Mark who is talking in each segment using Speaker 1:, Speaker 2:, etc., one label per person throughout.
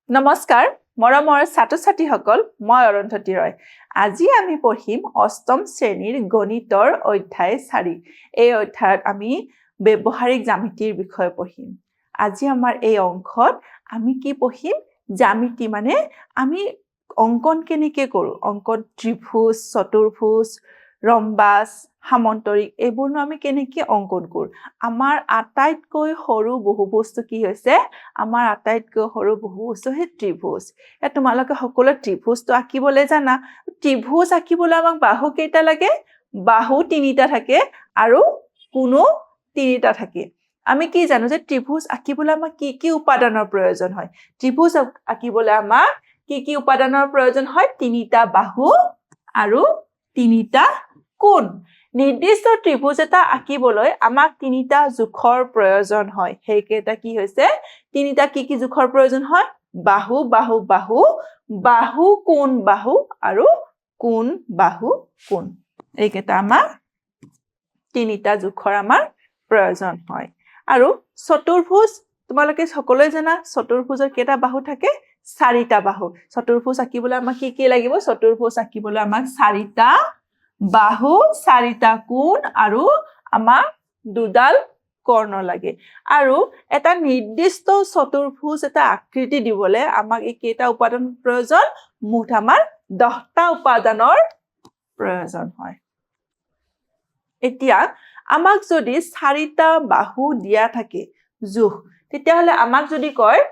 Speaker 1: নমস্কাৰ মৰমৰ ছাত্ৰ-ছাত্ৰীসকল মই অৰুন্ধতী ৰয় আজি আমি পঢ়িম অষ্টম শ্ৰেণীৰ গণিতৰ অধ্যায় 4 এই অধ্যায়ত আমি ব্যৱহাৰিক জ্যামিতিৰ বিষয়ে পঢ়িম আজি আমাৰ এই অংশত আমি কি পঢ়িম জ্যামিতি মানে আমি অঙ্কন কেনেকৈ কৰো অঙ্কন ত্ৰিভুজ চতুৰ্ভুজ ৰম্বাস সামন্তৰিক এইবোৰ আমি কেনেকৈ অঙ্কন কৰো আমাৰ আটাইতকৈ সৰু বহুবস্তু কি হৈছে আমাৰ আটাইতকৈ সৰু বহুবস্তু হে ত্ৰিভুজ এ তোমালোকে সকলো ত্ৰিভুজটো আঁকিবলৈ জানা ত্ৰিভুজ আঁকিবলৈ আমাক বাহু কেইটা লাগে বাহু তিনিটা থাকে আৰু কোণো তিনিটা থাকে আমি কি জানো যে ত্ৰিভুজ আঁকিবলৈ আমাক কি উপাদানৰ প্ৰয়োজন হয় ত্ৰিভুজ আঁকিবলৈ আমাক কি উপাদানৰ প্ৰয়োজন হয় তিনিটা বাহু আৰু তিনিটা কোণ নিৰ্দিষ্ট ত্ৰিভুজ এটা আঁকিবলৈ আমাক তিনিটা জোখৰ প্ৰয়োজন হয় হেইকেটা কি হৈছে তিনিটা কি জোখৰ প্ৰয়োজন হয় বাহু বাহু বাহু বাহু কোণ বাহু আৰু কোণ বাহু কোণ এইকেটা আমাৰ তিনিটা জোখৰ আমাৰ প্ৰয়োজন হয় আৰু চতুৰ্ভুজ তোমালোকে সকলোৱে জানা চতুৰ্ভুজৰ কেইটা বাহু থাকে চাৰিটা বাহু চতুৰ্ভুজ আঁকিবলৈ আমাক কি লাগিব চতুৰ্ভুজ আঁকিবলৈ আমাক চাৰিটা বাহু চাৰিটা কোণ আৰু আমাক দুডাল কৰ্ণ লাগে আৰু এটা নিৰ্দিষ্ট চতুৰ্ভুজ এটা আকৃতি দিবলৈ আমাক এই কেইটা উপাদান প্ৰয়োজন মুঠ আমাৰ 10টা উপাদানৰ প্ৰয়োজন হয় এতিয়া আমাক যদি চাৰিটা বাহু দিয়া থাকে জোখ তেতিয়াহলে আমাক যদি কয়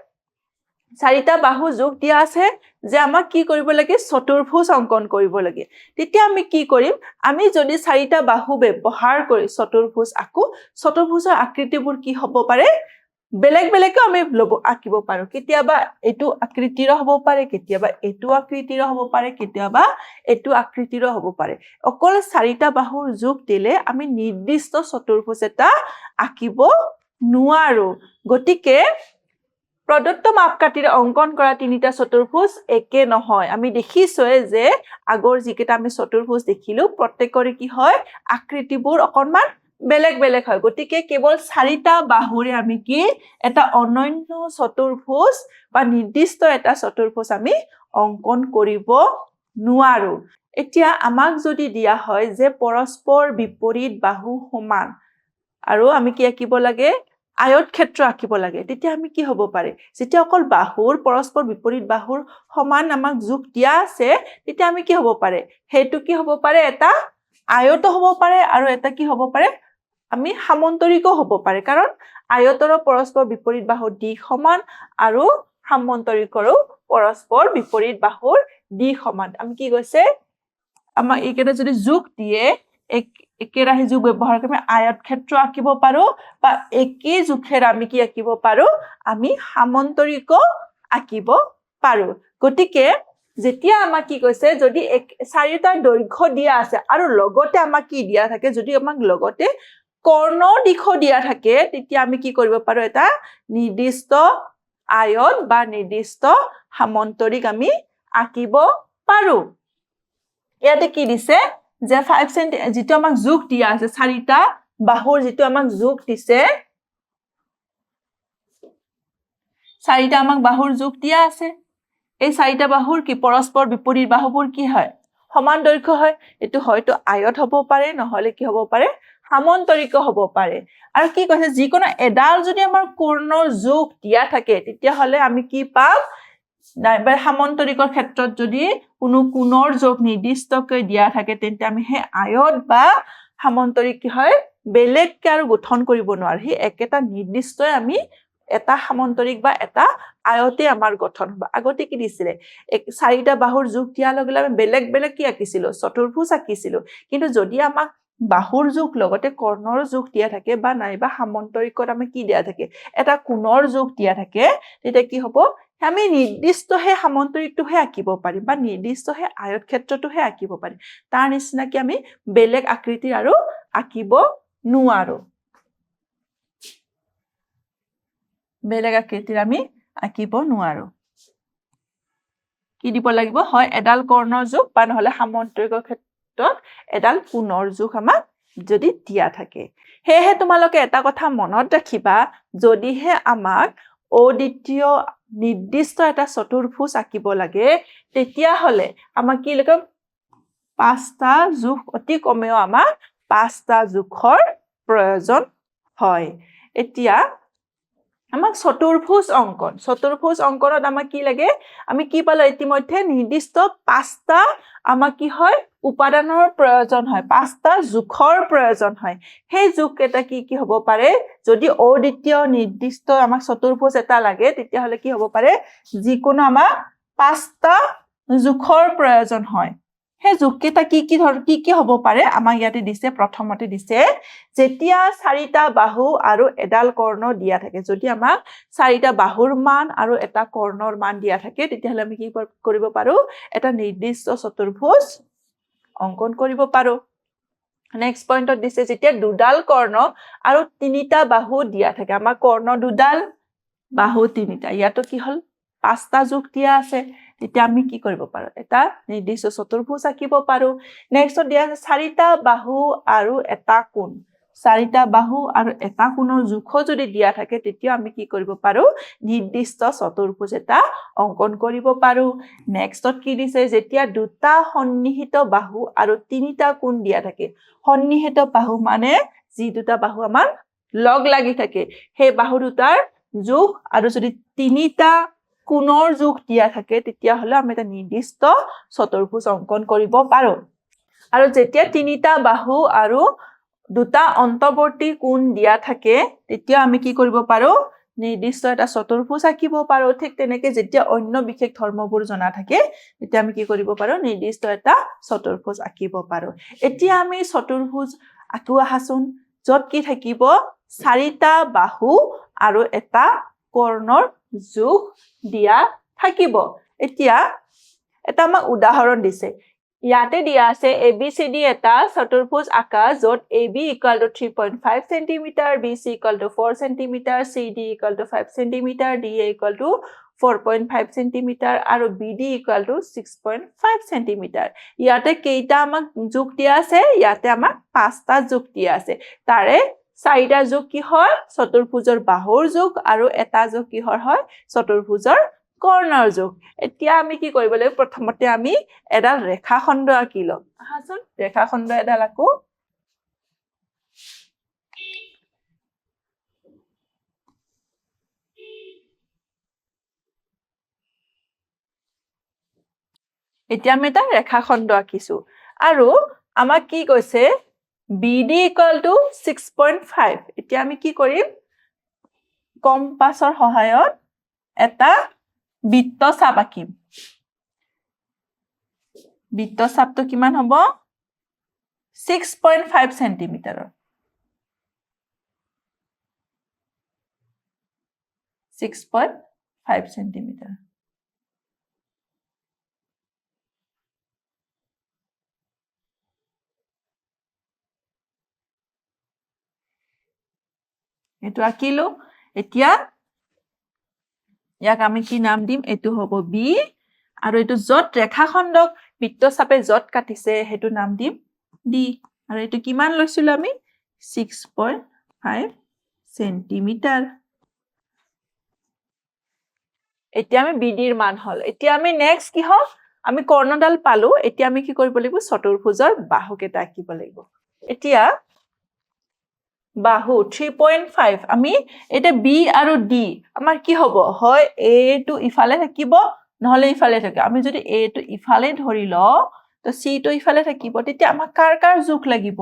Speaker 1: চাৰিটা বাহু জোখ দিয়া আছে যে আমাক কি কৰিব লাগে চতুৰ্ভুজ অঙ্কন কৰিব লাগে তেতিয়া আমি কি কৰিম আমি যদি চাৰিটা বাহু ব্যৱহাৰ কৰি চতুৰ্ভুজ আকো চতুৰ্ভুজৰ আকৃতিবোৰ কি হ'ব পাৰে বেলেগ বেলেগকে আমি আঁকিব পাৰো কেতিয়াবা এটো আকৃতিৰ হ'ব পাৰে কেতিয়াবা এটো আকৃতিৰ হ'ব পাৰে কেতিয়াবা এটো আকৃতিৰ হ'ব পাৰে অকল চাৰিটা বাহুৰ জোখ দিলে আমি নিৰ্দিষ্ট চতুৰ্ভুজ এটা আঁকিব নোৱাৰো গতিকে প্ৰদত্ত মাপকাঠিৰে অঙ্কন কৰা তিনিটা চতুৰ্ভুজ একে নহয় আমি দেখিছোৱে যে আগৰ যিকেটা আমি চতুৰ্ভুজ দেখিলো প্ৰত্যেকৰে কি হয় আকৃতিবোৰ অকনমান বেলেগ বেলেগ হয় গতিকে কেৱল চাৰিটা বাহুৰে আমি কি এটা অনন্য চতুৰ্ভুজ বা নিৰ্দিষ্ট এটা চতুৰ্ভুজ আমি অঙ্কন কৰিব নোৱাৰো এতিয়া আমাক যদি দিয়া হয় যে পৰস্পৰ বিপৰীত বাহু সমান আৰু আমি কি আঁকিব লাগে আয়তক্ষেত্ৰ আঁকিব লাগে তেতিয়া আমি কি হ'ব পাৰে যেতিয়া অকল বাহুৰ পৰস্পৰ বিপৰীত বাহুৰ সমান আমাক জোখ দিয়া আছে তেতিয়া আমি কি হ'ব পাৰে হেতু কি হ'ব পাৰে এটা আয়ত হ'ব পাৰে আৰু এটা কি হ'ব পাৰে আমি সামন্তৰিকো হ'ব পাৰে কাৰণ আয়তৰ পৰস্পৰ বিপৰীত বাহুৰ দিশ সমান আৰু সামন্তৰিকৰো পৰস্পৰ বিপৰীত বাহুৰ দিশ সমান আমি কি কৈছে আমাৰ এইকেইটা যদি জোখ দিয়ে একেৰাহে জোখ ব্যৱহাৰ কৰি আয়তক্ষেত্ৰ আঁকিব পাৰো বা একে জোখেৰে আমি কি আঁকিব পাৰো আমি সামন্তৰিকো আঁকিব পাৰো গতিকে যেতিয়া আমাক কি কৈছে যদি চাৰিটা দৈৰ্ঘ্য দিয়া আছে আৰু লগতে আমাক কি দিয়া থাকে যদি আমাক লগতে কৰ্ণৰ দিশ দিয়া থাকে তেতিয়া আমি কি কৰিব পাৰো এটা নিৰ্দিষ্ট আয়ত বা নিৰ্দিষ্ট সামন্তৰিক আমি আঁকিব পাৰো ইয়াতে কি দিছে যে 5 সেমি যেটো আমাক জোখ দিয়া আছে চাৰিটা বাহুৰ যেটো আমাক জোখ দিছে চাৰিটা আমাক বাহুৰ জোখ দিয়া আছে এই চাৰিটা বাহুৰ কি পৰস্পৰ বিপৰীত বাহুবোৰ কি হয় সমান দৈৰ্ঘ্য হয় এটো হয়তো আয়ত হ'ব পাৰে নহলে কি হ'ব পাৰে সামন্তৰিক হ'ব পাৰে আৰু কি কৈছে যিকোনো এডাল যদি আমাৰ কৰ্ণৰ জোখ দিয়া থাকে তেতিয়া হলে আমি কি পাম নাইবা সামন্তৰিকৰ ক্ষেত্ৰত যদি কোনো কোণৰ জোখ নিৰ্দিষ্টকৈ দিয়া থাকে তেন্তে আমি হে আয়ত বা সামন্তৰিক কি হয় বেলেগকে আৰু গঠন কৰিব নোৱাৰো হে একেটা নিৰ্দিষ্টই আমি এটা সামন্তৰিক বা এটা আয়তে আমাৰ গঠন হ'ব আগতে কি দিছিলে চাৰিটা বাহুৰ জোখ দিয়াৰ লগে লগে বেলেগ বেলেগ কি আঁকিছিলো চতুৰ্ভুজ আঁকিছিলো কিন্তু যদি আমাক বাহুৰ জোখ লগতে কৰ্ণৰ জোখ দিয়া থাকে বা নাইবা সামন্তৰিকত আমি কি দিয়া থাকে এটা কোণৰ জোখ দিয়া থাকে তেতিয়া কি হ'ব আমি নিৰ্দিষ্ট হে সামন্তৰিকটোহে আঁকিব পাৰিম বা নিৰ্দিষ্ট হে আয়তক্ষেত্ৰটোহে আঁকিব পাৰিম তাৰ নিচিনা কি আমি বেলেগ আকৃতিৰ আৰু আঁকিব নোৱাৰো বেলেগ আকৃতিৰ আমি আঁকিব নোৱাৰো কি দিব লাগিব হয় এডাল কৰ্ণৰ জোখ বা নহলে সামন্তৰিকৰ ক্ষেত্ৰত এডাল কোণৰ জোখ আমাক যদি দিয়া থাকে হেহে তোমালোকে এটা কথা মনত ৰাখিবা যদিহে আমাক অদ্বিতীয় নিৰ্দিষ্ট এটা চতুৰ্ভুজ আঁকিব লাগে তেতিয়া হলে আমাক কি লাগে পাঁচটা জোখ অতি কমেও আমাক পাঁচটা জোখৰ প্ৰয়োজন হয় এতিয়া আমাক চতুৰ্ভুজ অঙ্কনত আমাক কি লাগে আমি কি পালো ইতিমধ্যে নিৰ্দিষ্ট পাঁচটা আমাক কি হয় উপাদানৰ প্ৰয়োজন হয় পাঁচটা জোখৰ প্ৰয়োজন হয় সেই জোখ এটা কি হ'ব পাৰে যদি অদ্বিতীয় নিৰ্দিষ্ট আমাক চতুৰ্ভুজ এটা লাগে তেতিয়া হলে কি হ'ব পাৰে যিকোনো আমাক পাঁচটা জোখৰ প্ৰয়োজন হয় সেই জোখকেইটা কি হ'ব পাৰে আমাক ইয়াতে দিছে প্ৰথমতে দিছে যেতিয়া চাৰিটা বাহু আৰু এডাল কৰ্ণ দিয়া থাকে যদি আমাক চাৰিটা বাহুৰ মান আৰু এটা কৰ্ণৰ মান দিয়া থাকে তেতিয়া হলে আমি কি কৰিব পাৰো এটা নিৰ্দিষ্ট চতুৰ্ভুজ অঙ্কন কৰিব পাৰো নেক্সট পইণ্টত দিছে যেতিয়া দুডাল কৰ্ণ আৰু তিনিটা বাহু দিয়া থাকে আমাক কৰ্ণ দুডাল বাহু তিনিটা ইয়াতো কি হল পাঁচটা জোখ দিয়া আছে তেতিয়া আমি কি কৰিব পাৰো এটা নিৰ্দিষ্ট চতুৰ্ভুজ আঁকিব পাৰো নেক্সটত দিয়া আছে চাৰিটা বাহু আৰু এটা কোণ চাৰিটা বাহু আৰু এটা কোণৰ জোখ যদি দিয়া থাকে তেতিয়া আমি কি কৰিব পাৰো নিৰ্দিষ্ট চতুৰ্ভুজ এটা অঙ্কন কৰিব পাৰো নেক্সটত কি দিছে যেতিয়া দুটা সন্নিহিত বাহু আৰু তিনিটা কোণ দিয়া থাকে সন্নিহিত বাহু মানে যি দুটা বাহু আমাৰ লগ লাগি থাকে সেই বাহু দুটাৰ জোখ আৰু যদি তিনিটা কোণৰ জোখ দিয়া থাকে তেতিয়া হলে আমি এটা নিৰ্দিষ্ট চতুৰ্ভুজ অঙ্কন কৰিব পাৰো আৰু যেতিয়া তিনিটা বাহু আৰু দুটা অন্তৰ্বৰ্তী কোণ দিয়া থাকে তেতিয়া আমি কি কৰিব পাৰো নিৰ্দিষ্ট এটা চতুৰ্ভুজ আঁকিব পাৰো ঠিক তেনেকে যেতিয়া অন্য বিশেষ ধৰ্মবোৰ জনা থাকে তেতিয়া আমি কি কৰিব পাৰো নিৰ্দিষ্ট এটা চতুৰ্ভুজ আঁকিব পাৰো এতিয়া আমি চতুৰ্ভুজ আঁকো আহাচোন যত কি থাকিব চাৰিটা বাহু আৰু এটা কৰ্ণৰ জোখ দিয়া থাকিব এতিয়া এটা আমাক উদাহৰণ দিছে ইয়াতে দিয়া আছে ABCD এটা চতুৰ্ভুজ আঁকা যত AB = 3.5 cm BC = 4 cm CD = 5 cm DA = 4.5 cm আৰু BD = 6.5 cm ইয়াতে কেইটা আমাক জোখ দিয়া আছে ইয়াতে আমাক পাঁচটা জোখ দিয়া আছে তাৰে চাৰিটা জোখ কি হয় চতুৰ্ভুজৰ বাহুৰ জোখ আৰু এটা জোখ কিহৰ হয় চতুৰ্ভুজৰ কৰ্ণৰ জোখ এতিয়া আমি কি কৰিব লাগিব প্ৰথমতে আমি এডাল ৰেখাখণ্ড আঁকি লম আহাচোন ৰেখাখণ্ড এডাল আঁকো এতিয়া আমি এটা ৰেখাখণ্ড আঁকিছো আৰু আমাক কি কৈছে BD = 6.5 এতিয়া আমি কি কৰিম কম্পাছৰ সহায়ত এটা বৃত্তচাপ আঁকিম বৃত্তচাপটো কিমান হ'ব 6.5 সেন্টিমিটাৰৰ 6.5 সেন্টিমিটাৰ এটো আঁকিলো এতিয়া ইয়াক আমি কি নাম দিম এটো হ'ব B আৰু এটো যত ৰেখাখণ্ডক বৃত্তচাপে যত কাটিছে হেতু নাম দিম D আৰু এটো কিমান লৈছিল আমি 6.5 সেন্টিমিটাৰ এতিয়া আমি BD ৰ মান হল এতিয়া আমি নেক্সট কি হল আমি কৰ্ণডাল পালো এতিয়া আমি কি কৰিব লাগিব চতুৰ্ভুজৰ বাহুকেটা আঁকিব লাগিব এতিয়া বাহু 3.5 আমি এটা B আৰু D আমাৰ কি হ'ব হয় A টো ইফালে থাকিব নহলে ইফালে থাকে আমি যদি A টো ইফালে ধৰি ল তো C টো ইফালে থাকিব তেতিয়া আমাক কাৰ জোখ লাগিব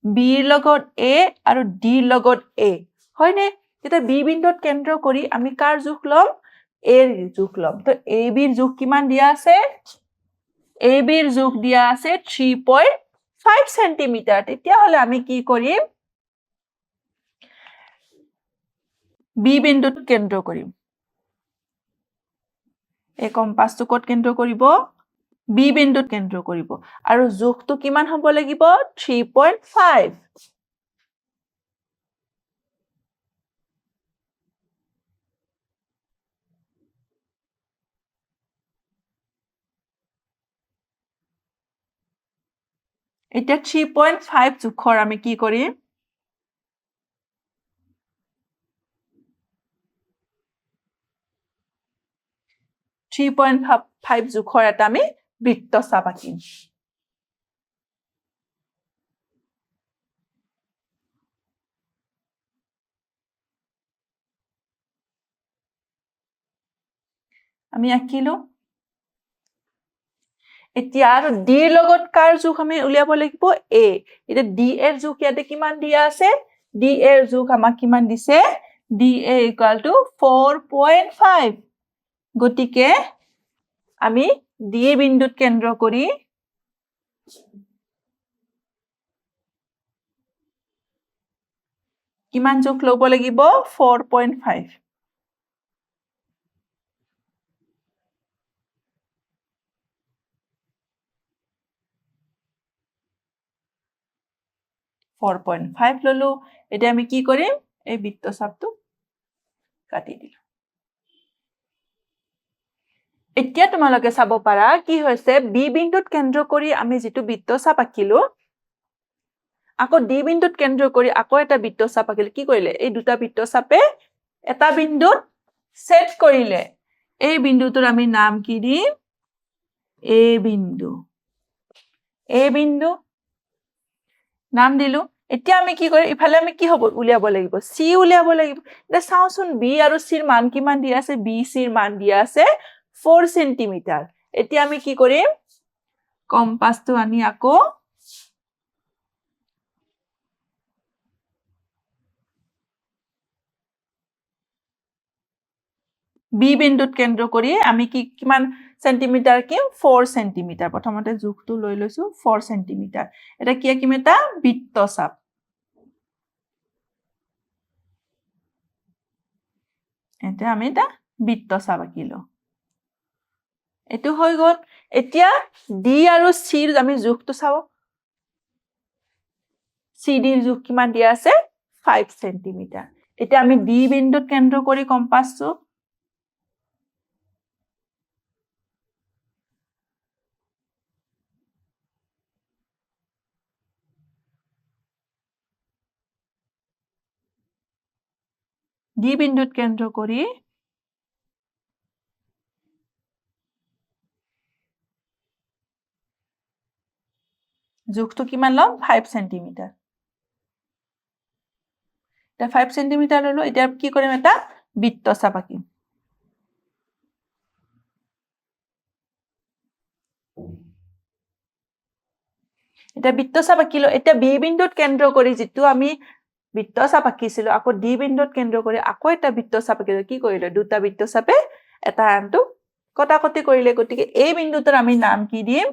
Speaker 1: B ৰ লগত A আৰু D ৰ লগত A হয়নে তেতিয়া B বিন্দুত কেন্দ্ৰ কৰি আমি কাৰ জোখ লম A ৰ জোখ লম তো AB ৰ জোখ কিমান দিয়া আছে AB ৰ জোখ দিয়া আছে 3.5 সেন্টিমিটাৰ তেতিয়া হলে আমি কি কৰিম B বিন্দুত কেন্দ্ৰ কৰিম এই কম্পাসটো কত কেন্দ্ৰ কৰিব B বিন্দুত কেন্দ্ৰ কৰিব আৰু জোখটো কিমান হ'ব লাগিব 3.5 এটা 3.5 জোখৰ আমি কি কৰিম 3.5 জোখৰ এটা আমি বৃত্ত চাপ আঁকিম আমি আঁকিলো এতিয়া আৰু d ৰ লগত কাৰ জোখ আমি উলিয়াব লাগিব a এটা d এৰ জোখ ইয়াতে কিমান দিয়া আছে d এৰ জোখ আমাক কিমান দিছে da = 4.5 গতিকে আমি d বিন্দুত কেন্দ্ৰ কৰি কিমান জোখ ল'ব লাগিব 4.5 4.5 ললো এতিয়া আমি কি কৰিম এই বৃত্তচাপটো কাটি দিলো এতিয়া তোমালোকে চাব পাৰা কি হৈছে বি বিন্দুত কেন্দ্ৰ কৰি আমি যেটো বৃত্তচাপ আঁকিলো আকৌ ডি বিন্দুত কেন্দ্ৰ কৰি আকৌ এটা বৃত্তচাপ আঁকিলো কি কৰিলে এই দুটা বৃত্তচাপে এটা বিন্দুত ছেট কৰিলে এই বিন্দুটোৰ আমি নাম কি দিম এ বিন্দু নাম দিলো এতিয়া আমি কি কৰিম ইফালে আমি কি হ'ব উলিয়াব লাগিব সি উলিয়াব লাগিব এটা চাওচোন বি আৰু সিৰ মান কিমান দিয়া আছে বি সিৰ মান দিয়া আছে 4 সেন্টিমিটাৰ এতিয়া আমি কি কৰিম কম্পাসটো আনি আকৌ বি বিন্দুত কেন্দ্ৰ কৰি আমি কিমান সেন্টিমিটাৰ কিম 4 সেন্টিমিটাৰ প্ৰথমতে জোখটো লৈ লৈছো 4 সেন্টিমিটাৰ এটা কি আঁকিম এটা বৃত্তচাপ এটা আমি এটা বৃত্তচাপ আঁকিলো এটো হৈ গল এতিয়া ডি আৰু সিৰ আমি জোখটো চাও সিডি ৰ জোখ কিমান দিয়া আছে 5 সেন্টিমিটাৰ এতিয়া আমি ডি বিন্দুত কেন্দ্ৰ কৰি কম্পাসটো ডি বিন্দুত কেন্দ্ৰ কৰি জোখটো কিমান লম 5 সেন্টিমিটাৰ এটা 5 সেন্টিমিটাৰ ললো এতিয়া কি কৰিম এটা বৃত্তচাপ আঁকিম এটা বৃত্তচাপ আঁকিলো এতিয়া বি বিন্দুত কেন্দ্ৰ কৰি যেটো আমি বৃত্তচাপ আঁকিছিলো আকৌ ডি বিন্দুত কেন্দ্ৰ কৰি আকৌ এটা বৃত্তচাপ আঁকিলো কি কৰিলে দুটা বৃত্তচাপে এটা আনটো কটাকটি কৰিলে গতিকে এই বিন্দুটোৰ আমি নাম কি দিম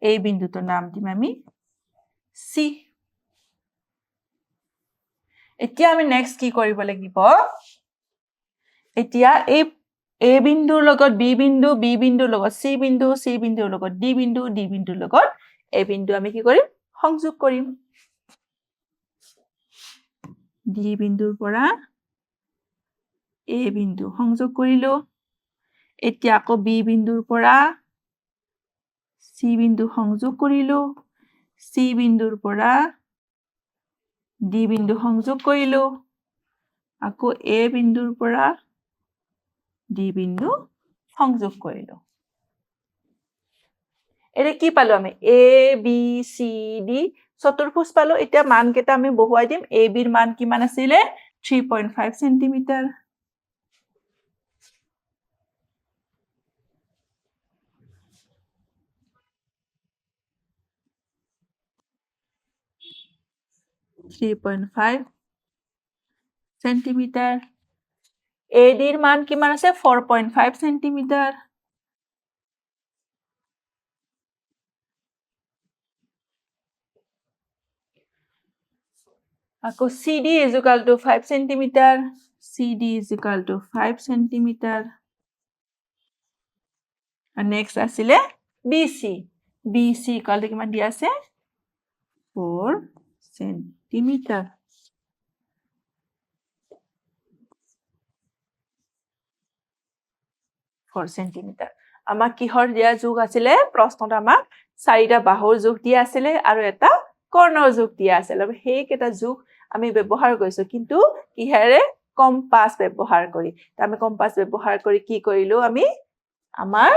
Speaker 1: এই বিন্দুটোৰ নাম দিম আমি সি এতিয়া আমি নেক্সট কি কৰিব লাগিব এতিয়া এই এ বিন্দুৰ লগত বি বিন্দুৰ লগত সি বিন্দুৰ লগত ডি বিন্দুৰ লগত এই বিন্দু আমি কি কৰিম সংযোগ কৰিম ডি বিন্দুৰ পৰা এ বিন্দু সংযোগ কৰিলো এতিয়া আকৌ বি বিন্দুৰ পৰা সি বিন্দু সংযোগ কৰিলো সি বিন্দুৰ পৰা ডি বিন্দু সংযোগ কৰিলো আকৌ এ বিন্দুৰ পৰা ডি বিন্দু সংযোগ কৰিলো এৰে কি পালো আমি এ বি সি ডি চতুৰ্ভুজ পালো এতিয়া মান কেটা আমি বহুৱাই দিম এ বিৰ মান কিমান আছিলে 3.5 সেন্টিমিটাৰ সেন্টিমিটাৰ এ ডিৰ মান কিমান আছে 4.5 সেন্টিমিটাৰ আকৌ CD = 5 সেন্টিমিটাৰ CD = 5 সেন্টিমিটাৰ আৰু নেক্সট আছিলে BC = কিমান দিয়া আছে 4 সেন্টিমিটাৰ আমাক কিহৰ দিয়া যোগ আছিলে প্ৰশ্নত আমাক চাৰিটা বাহুৰ যোগ দিয়া আছিলে আৰু এটা কৰ্ণৰ যোগ দিয়া আছিল সেই কেটা যোগ আমি ব্যৱহাৰ কৰিছো কিন্তু কিহেৰে কম্পাস ব্যৱহাৰ কৰি আমি কম্পাস ব্যৱহাৰ কৰি কি কৰিলো আমি আমাৰ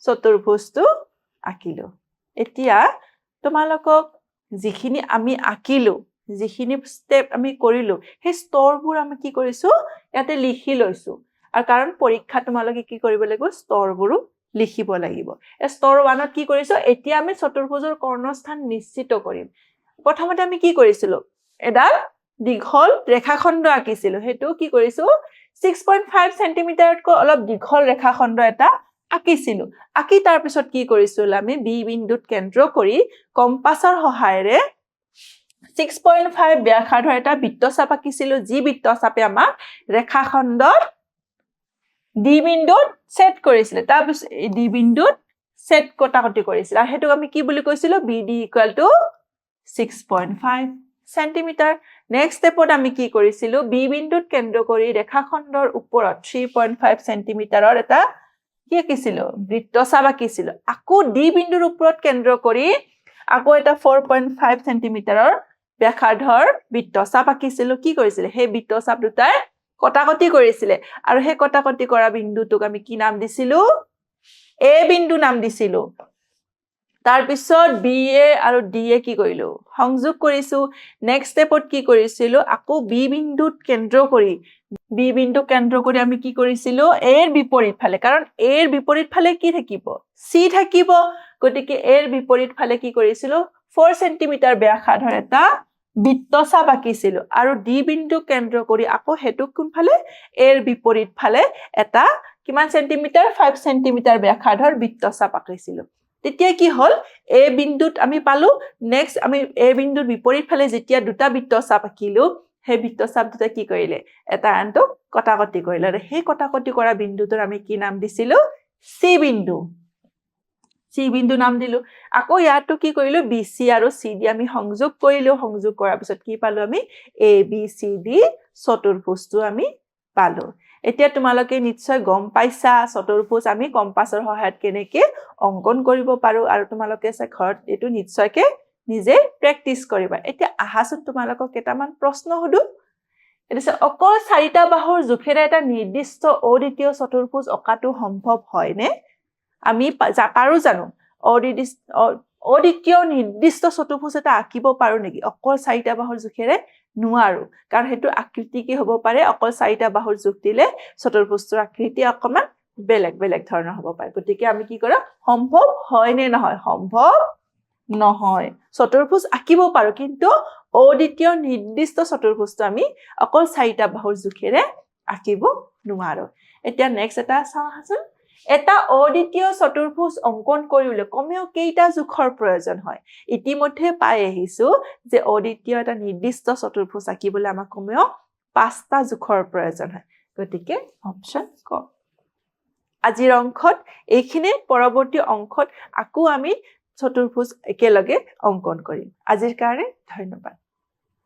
Speaker 1: চতুৰ্ভুজটো আঁকিলো এতিয়া তোমালোকক যিখিনি আমি আঁকিলো যিখিনি ষ্টেপ আমি কৰিলো সেই স্তৰবোৰ আমি কি কৰিছো ইয়াতে লিখি লৈছো আৰু কাৰণ পৰীক্ষা তোমালোকে কি কৰিব লাগিব স্তৰবোৰো লিখিব লাগিব স্তৰ 1ত কি কৰিছো এতিয়া আমি চতুৰ্ভুজৰ কৰ্ণস্থান নিশ্চিত কৰিম প্ৰথমতে আমি কি কৰিছিলো এডাল দীঘল ৰেখাখণ্ড আঁকিছিলো হেতু কি কৰিছো 6.5 সেন্টিমিটাৰতকৈ অলপ দীঘল ৰেখাখণ্ড এটা আঁকিছিলো আঁকি তাৰ পিছত কি কৰিছিল আমি বি বিন্দুত কেন্দ্ৰ কৰি কম্পাছৰ সহায়েৰে 6.5 ব্যাসাৰ্ধৰ এটা বৃত্তচাপ আঁকিছিলো যি বৃত্তচাপে আমাক ৰেখাখণ্ডৰ ডি বিন্দুত সেট কৰিছিল তাৰ পিছত ডি বিন্দুত সেট কটাকটি কৰিছিল আৰু হেতু আমি কি বুলি কৈছিলো BD = 6.5 সেন্টিমিটাৰ নেক্সট স্টেপত আমি কি কৰিছিলো বি বিন্দুত কেন্দ্ৰ কৰি ৰেখাখণ্ডৰ ওপৰত 3.5 সেন্টিমিটাৰৰ এটা কি আঁকিছিলো বৃত্তচাপ আঁকিছিলো আকৌ ডি বিন্দুৰ ওপৰত কেন্দ্ৰ কৰি আকৌ এটা 4.5 সেন্টিমিটাৰৰ ব্যাসাৰ্ধৰ বৃত্তচাপ আঁকিছিলো কি কৰিছিল সেই বৃত্তচাপ দুটাই কটাকটি কৰিছিল আৰু সেই কটাকটি কৰা বিন্দুটোক আমি কি নাম দিছিলো এ বিন্দু নাম দিছিলো তাৰ পিছত BA আৰু DA কি কৰিলো সংযোগ কৰিছো নেক্সট স্টেপত কি কৰিছিলো আকৌ বি বিন্দুত কেন্দ্ৰ কৰি আমি কি কৰিছিলো এৰ বিপৰীত ফালে কাৰণ এৰ বিপৰীত ফালে কি থাকিব সি থাকিব গতিকে এৰ বিপৰীত ফালে কি কৰিছিলো 4 সেন্টিমিটাৰ ব্যাসাৰ্ধৰ এটা বৃত্তচাপ আঁকিছিলো আৰু ডি বিন্দু কেন্দ্ৰ কৰি আকৌ হেতু কোনফালে এৰ বিপৰীত ফালে এটা কিমান সেন্টিমিটাৰ 5 সেন্টিমিটাৰ ব্যাসাৰ্ধৰ বৃত্তচাপ আঁকিছিলো তেতিয়া কি হল এ বিন্দুত আমি পালো নেক্সট আমি এ বিন্দুৰ বিপৰীত ফালে যেতিয়া দুটা বৃত্তচাপ আঁকিলো সেই বৃত্তচাপ দুটা কি কৰিলে এটা আনটো কটাকটি কৰিলে আৰু সেই কটাকটি কৰা বিন্দুটোৰ আমি কি নাম দিছিলো সি বিন্দু নাম দিলো আকৌ ইয়াতো কি কৰিলো BC আৰু CD আমি সংযোগ কৰিলো সংযোগ কৰাৰ পিছত কি পালো আমি ABCD চতুৰ্ভুজটো আমি পালো এতিয়া তোমালোকে নিশ্চয় গম পাইছা চতুৰ্ভুজ আমি কম্পাছৰ সহায়ত কেনেকৈ অঙ্কন কৰিব পাৰো আৰু তোমালোকে ঘৰত এটো নিশ্চয়কৈ নিজে প্ৰেক্টিস কৰিবা এতিয়া আহাচোন তোমালোকক কেইটামান প্ৰশ্ন হদু এটা অকল চাৰিটা বাহুৰ জোখেৰে এটা নিৰ্দিষ্ট অদ্বিতীয় চতুৰ্ভুজ অকাটো সম্ভৱ হয় নে আমি পাৰো জানো অদ্বিতীয় নিৰ্দিষ্ট চতুৰ্ভুজ এটা আঁকিব পাৰো নেকি অকল চাৰিটা বাহুৰ জোখেৰে নোৱাৰো কাৰণ হেতু আকৃতি কি হ'ব পাৰে অকল চাৰিটা বাহুৰ জোখ দিলে চতুৰ্ভুজৰ আকৃতি অকমান বেলেগ ধৰণৰ হ'ব পাৰে গতিকে আমি কি কৰা সম্ভৱ হয় নে নহয় সম্ভৱ নহয় চতুৰ্ভুজ আঁকিব পাৰো কিন্তু অদ্বিতীয় নিৰ্দিষ্ট চতুৰ্ভুজটো আমি অকল চাৰিটা বাহুৰ জোখেৰে আঁকিব নোৱাৰো এতিয়া নেক্সট এটা চাওঁচোন এটা অদ্বিতীয় চতুৰ্ভুজ অঙ্কন কৰিবলৈ কমেও কেইটা জোখৰ প্ৰয়োজন হয় ইতিমধ্যে পাই আহিছো যে অদ্বিতীয় এটা নিৰ্দিষ্ট চতুৰ্ভুজ আঁকিবলৈ আমাক কমেও 5টা জোখৰ প্ৰয়োজন হয় গতিকে অপচন ক আজিৰ অংকত এইখিনি পৰৱৰ্তী অংকত আকৌ আমি চতুৰ্ভুজ একেলগে অঙ্কন কৰিম আজিৰ কাৰণে ধন্যবাদ